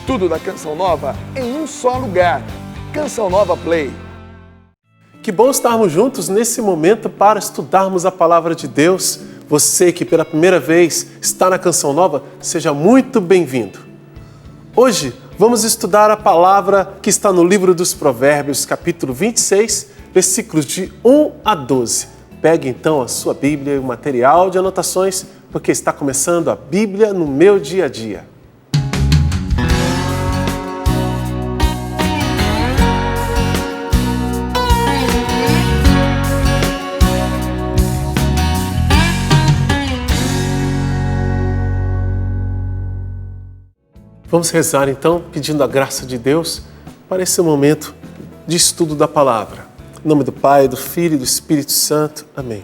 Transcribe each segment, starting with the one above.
Tudo da Canção Nova em um só lugar. Canção Nova Play. Que bom estarmos juntos nesse momento para estudarmos a Palavra de Deus. Você que pela primeira vez está na Canção Nova, seja muito bem-vindo. Hoje vamos estudar a palavra que está no livro dos Provérbios, capítulo 26, versículos de 1 a 12. Pegue então a sua Bíblia e o material de anotações, porque está começando a Bíblia no meu dia a dia. Vamos rezar então, pedindo a graça de Deus para esse momento de estudo da palavra. Em nome do Pai, do Filho e do Espírito Santo. Amém.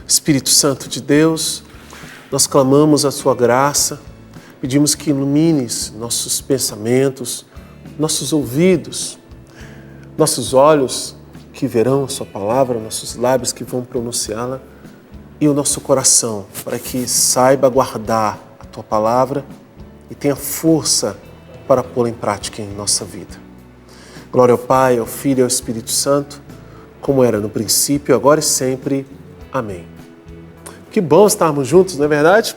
Espírito Santo de Deus, nós clamamos a Sua graça, pedimos que ilumines nossos pensamentos, nossos ouvidos, nossos olhos que verão a Sua palavra, nossos lábios que vão pronunciá-la e o nosso coração, para que saiba guardar a Tua palavra e tenha força para pô-la em prática em nossa vida. Glória ao Pai, ao Filho e ao Espírito Santo, como era no princípio, agora e sempre. Amém. Que bom estarmos juntos, não é verdade?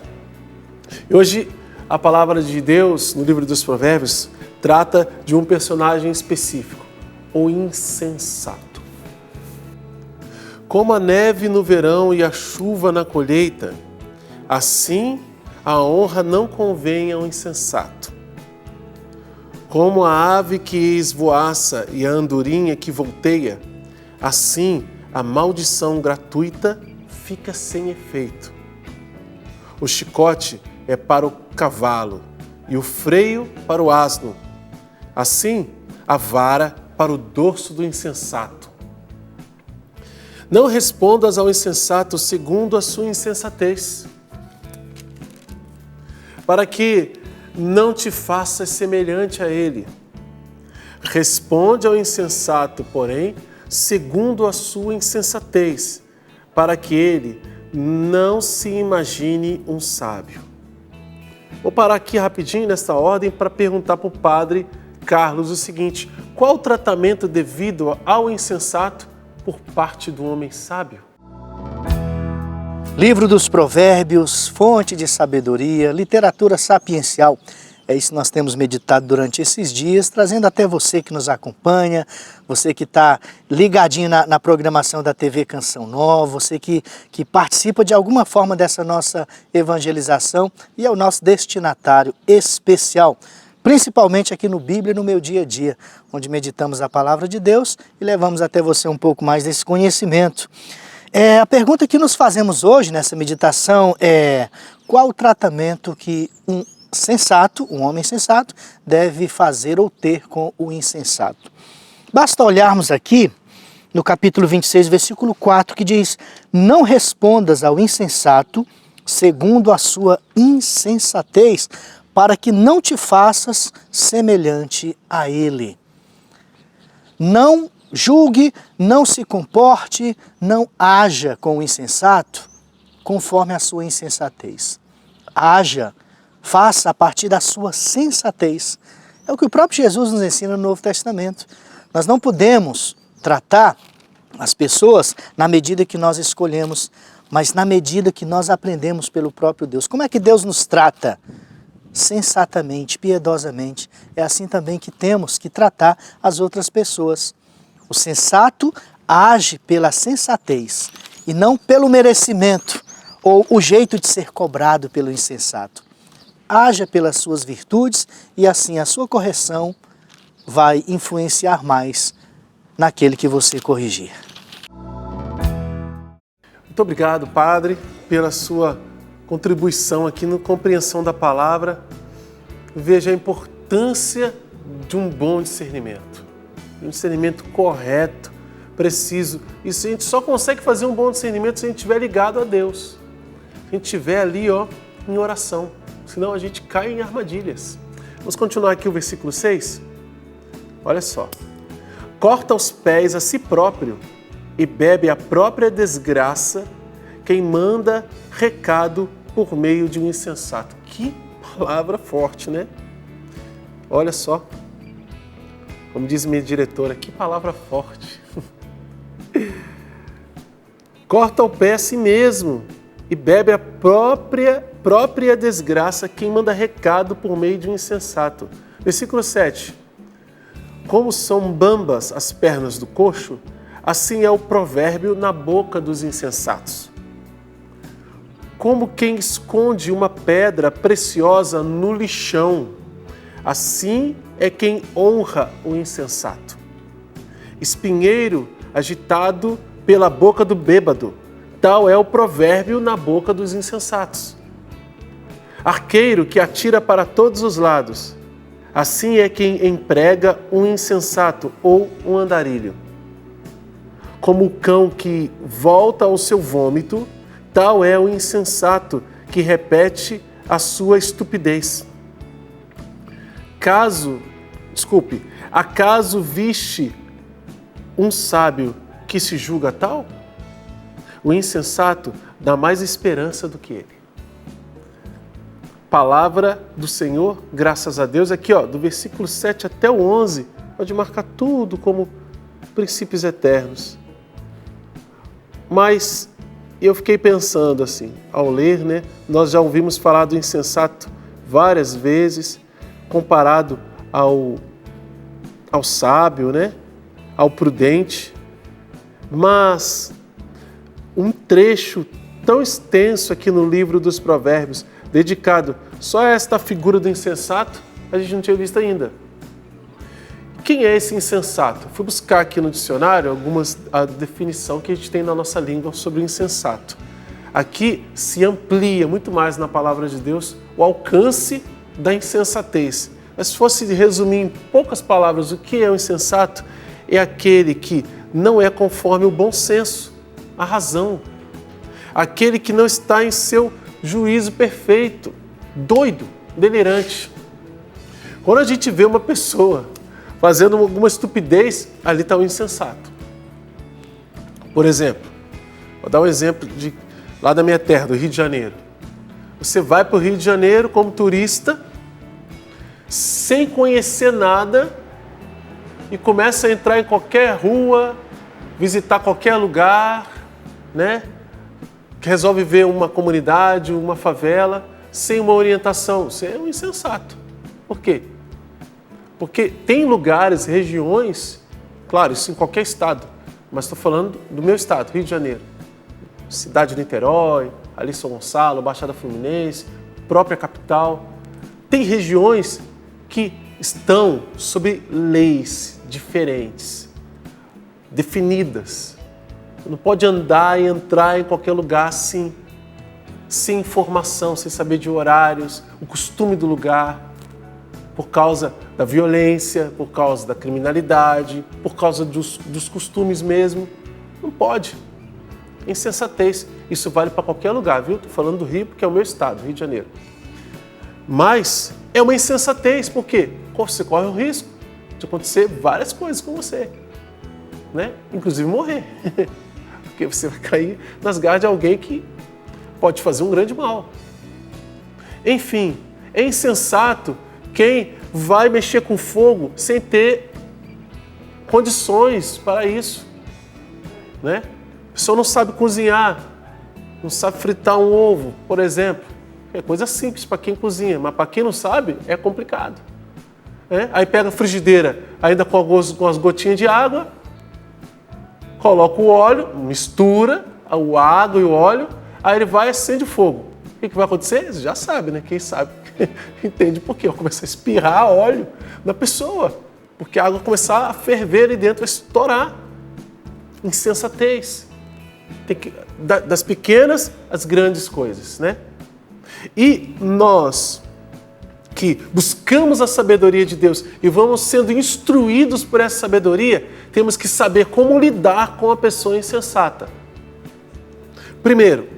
E hoje a palavra de Deus, no livro dos Provérbios, trata de um personagem específico, o insensato. Como a neve no verão e a chuva na colheita, assim a honra não convém ao insensato. Como a ave que esvoaça e a andorinha que volteia, assim a maldição gratuita fica sem efeito. O chicote é para o cavalo e o freio para o asno. Assim, a vara para o dorso do insensato. Não respondas ao insensato segundo a sua insensatez, para que não te faças semelhante a ele. Responde ao insensato, porém, segundo a sua insensatez, para que ele não se imagine um sábio. Vou parar aqui rapidinho nesta ordem para perguntar para o padre Carlos o seguinte: qual o tratamento devido ao insensato por parte do homem sábio? Livro dos Provérbios, fonte de sabedoria, literatura sapiencial. É isso que nós temos meditado durante esses dias, trazendo até você que nos acompanha, você que está ligadinho na programação da TV Canção Nova, você que participa de alguma forma dessa nossa evangelização e é o nosso destinatário especial, principalmente aqui no Bíblia no meu dia a dia, onde meditamos a palavra de Deus e levamos até você um pouco mais desse conhecimento. A pergunta que nos fazemos hoje nessa meditação é: qual o tratamento que um homem sensato, deve fazer ou ter com o insensato? Basta olharmos aqui no capítulo 26, versículo 4, que diz: não respondas ao insensato segundo a sua insensatez, para que não te faças semelhante a ele. Não julgue, não se comporte, não haja com o insensato conforme a sua insensatez. Haja, faça a partir da sua sensatez. É o que o próprio Jesus nos ensina no Novo Testamento. Nós não podemos tratar as pessoas na medida que nós escolhemos, mas na medida que nós aprendemos pelo próprio Deus. Como é que Deus nos trata? Sensatamente, piedosamente. É assim também que temos que tratar as outras pessoas. O sensato age pela sensatez e não pelo merecimento ou o jeito de ser cobrado pelo insensato. Haja pelas suas virtudes e assim a sua correção vai influenciar mais naquele que você corrigir. Muito obrigado, Padre, pela sua contribuição aqui na compreensão da palavra. Veja a importância de um bom discernimento. Um discernimento correto, preciso. Isso a gente só consegue fazer um bom discernimento se a gente estiver ligado a Deus. Se a gente estiver ali, em oração. Senão a gente cai em armadilhas. Vamos continuar aqui o versículo 6? Olha só. Corta os pés a si próprio e bebe a própria desgraça quem manda recado por meio de um insensato. Que palavra forte, né? Olha só, como diz minha diretora, que palavra forte. Corta o pé a si mesmo e bebe a própria desgraça quem manda recado por meio de um insensato. Versículo 7. Como são bambas as pernas do coxo, assim é o provérbio na boca dos insensatos. Como quem esconde uma pedra preciosa no lixão, assim é quem honra o insensato. Espinheiro agitado pela boca do bêbado, tal é o provérbio na boca dos insensatos. Arqueiro que atira para todos os lados, assim é quem emprega um insensato ou um andarilho. Como o cão que volta ao seu vômito, tal é o insensato que repete a sua estupidez. Acaso viste um sábio que se julga tal? O insensato dá mais esperança do que ele. Palavra do Senhor, graças a Deus. Aqui, do versículo 7 até o 11, pode marcar tudo como princípios eternos. Mas eu fiquei pensando assim, ao ler, nós já ouvimos falar do insensato várias vezes, comparado ao sábio, ao prudente. Mas um trecho tão extenso aqui no livro dos Provérbios, dedicado só a esta figura do insensato, a gente não tinha visto ainda. Quem é esse insensato? Fui buscar aqui no dicionário a definição que a gente tem na nossa língua sobre o insensato. Aqui se amplia muito mais na palavra de Deus o alcance da insensatez. Mas se fosse resumir em poucas palavras o que é o insensato, é aquele que não é conforme o bom senso, a razão. Aquele que não está em seu juízo perfeito, doido, delirante. Quando a gente vê uma pessoa fazendo alguma estupidez, ali está o insensato. Por exemplo, vou dar um exemplo lá da minha terra, do Rio de Janeiro. Você vai para o Rio de Janeiro como turista, sem conhecer nada, e começa a entrar em qualquer rua, visitar qualquer lugar, resolve ver uma comunidade, uma favela, sem uma orientação. Você é um insensato. Por quê? Porque tem lugares, regiões, claro, isso em qualquer estado, mas estou falando do meu estado, Rio de Janeiro. Cidade de Niterói, ali São Gonçalo, Baixada Fluminense, própria capital. Tem regiões que estão sob leis diferentes, definidas. Você não pode andar e entrar em qualquer lugar assim, sem informação, sem saber de horários, o costume do lugar, por causa da violência, por causa da criminalidade, por causa dos costumes mesmo. Não pode. Insensatez. Isso vale para qualquer lugar, viu? Estou falando do Rio porque é o meu estado, Rio de Janeiro. Mas é uma insensatez, por quê? Você corre o risco de acontecer várias coisas com você, inclusive morrer. Porque você vai cair nas garras de alguém que pode fazer um grande mal. Enfim, é insensato quem vai mexer com fogo sem ter condições para isso. A pessoa não sabe cozinhar, não sabe fritar um ovo, por exemplo. É coisa simples para quem cozinha, mas para quem não sabe, é complicado. Aí pega a frigideira, ainda com as gotinhas de água, coloca o óleo, mistura a água e o óleo, aí ele vai e acende o fogo. O que vai acontecer? Você já sabe, Quem sabe entende por quê. Vai começar a espirrar óleo na pessoa, porque a água vai começar a ferver ali dentro, vai estourar. Insensatez. Tem que, das pequenas às grandes coisas, E nós que buscamos a sabedoria de Deus e vamos sendo instruídos por essa sabedoria, temos que saber como lidar com a pessoa insensata. Primeiro,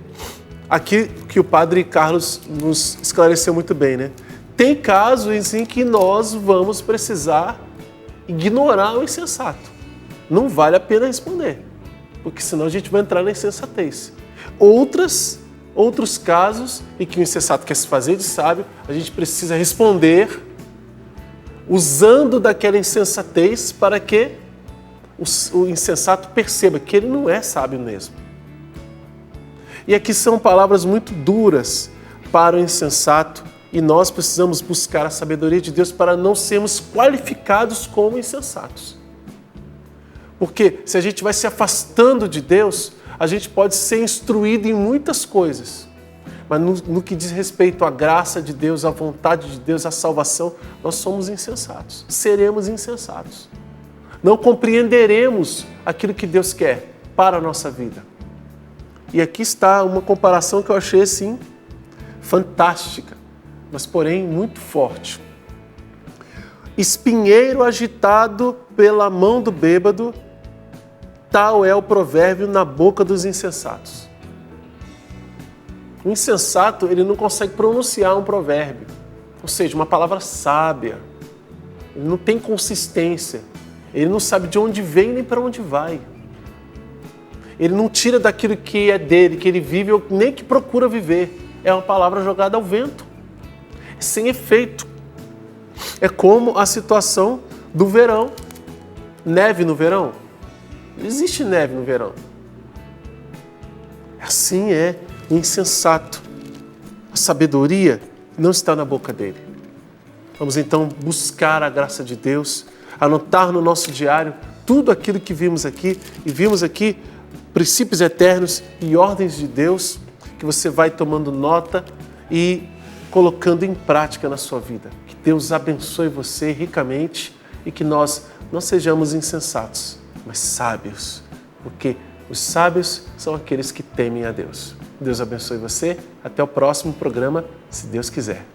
aqui que o Padre Carlos nos esclareceu muito bem, Tem casos em que nós vamos precisar ignorar o insensato. Não vale a pena responder, porque senão a gente vai entrar na insensatez. Outros casos em que o insensato quer se fazer de sábio, a gente precisa responder usando daquela insensatez para que o insensato perceba que ele não é sábio mesmo. E aqui são palavras muito duras para o insensato e nós precisamos buscar a sabedoria de Deus para não sermos qualificados como insensatos. Porque se a gente vai se afastando de Deus, a gente pode ser instruído em muitas coisas. Mas no que diz respeito à graça de Deus, à vontade de Deus, à salvação, nós somos insensatos, seremos insensatos. Não compreenderemos aquilo que Deus quer para a nossa vida. E aqui está uma comparação que eu achei assim fantástica, mas porém muito forte. Espinheiro agitado pela mão do bêbado, tal é o provérbio na boca dos insensatos. O insensato, ele não consegue pronunciar um provérbio, ou seja, uma palavra sábia. Ele não tem consistência, ele não sabe de onde vem nem para onde vai. Ele não tira daquilo que é dele, que ele vive, ou nem que procura viver. É uma palavra jogada ao vento, sem efeito. É como a situação do verão. Neve no verão? Não existe neve no verão. Assim é o insensato. A sabedoria não está na boca dele. Vamos então buscar a graça de Deus, anotar no nosso diário tudo aquilo que vimos aqui, e vimos aqui princípios eternos e ordens de Deus, que você vai tomando nota e colocando em prática na sua vida. Que Deus abençoe você ricamente e que nós não sejamos insensatos, mas sábios, porque os sábios são aqueles que temem a Deus. Deus abençoe você. Até o próximo programa, se Deus quiser.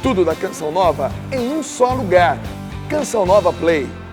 Tudo da Canção Nova em um só lugar. Canção Nova Play.